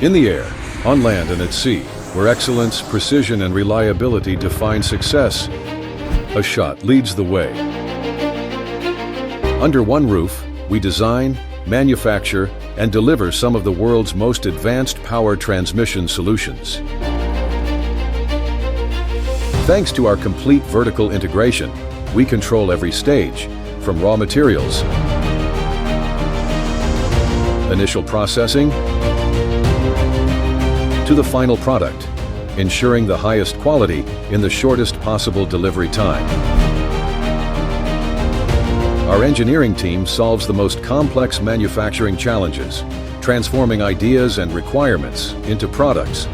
In the air, on land and at sea, where excellence, precision, and reliability define success, Ashot leads the way. Under one roof, we design, manufacture, and deliver some of the world's most advanced power transmission solutions. Thanks to our complete vertical integration, we control every stage, from raw materials, initial processing, to the final product, ensuring the highest quality in the shortest possible delivery time. Our engineering team solves the most complex manufacturing challenges, transforming ideas and requirements into products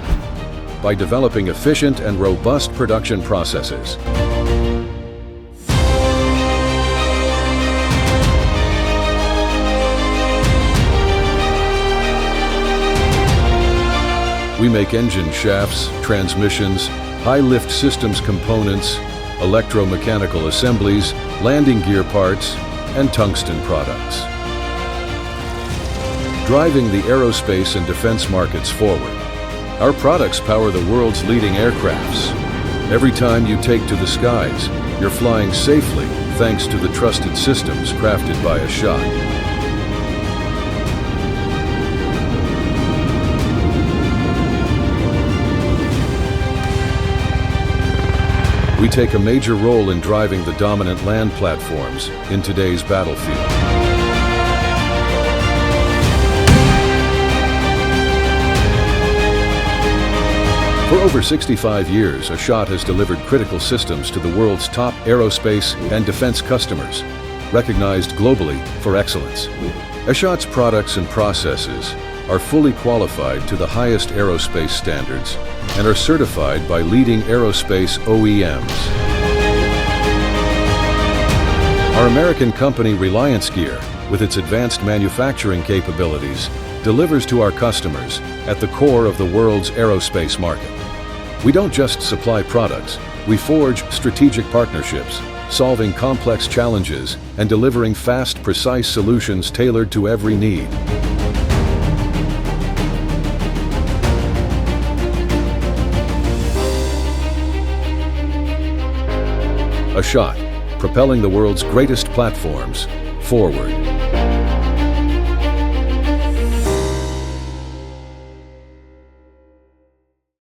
by developing efficient and robust production processes. We make engine shafts, transmissions, high-lift systems components, electromechanical assemblies, landing gear parts, and tungsten products. Driving the aerospace and defense markets forward, our products power the world's leading aircrafts. Every time you take to the skies, you're flying safely thanks to the trusted systems crafted by Ashot. We take a major role in driving the dominant land platforms in today's battlefield. For over 65 years, Ashot has delivered critical systems to the world's top aerospace and defense customers, recognized globally for excellence. Ashot's products and processes are fully qualified to the highest aerospace standards and are certified by leading aerospace OEMs. Our American company Reliance Gear, with its advanced manufacturing capabilities, delivers to our customers at the core of the world's aerospace market. We don't just supply products, we forge strategic partnerships, solving complex challenges and delivering fast, precise solutions tailored to every need. Ashot, propelling the world's greatest platforms forward.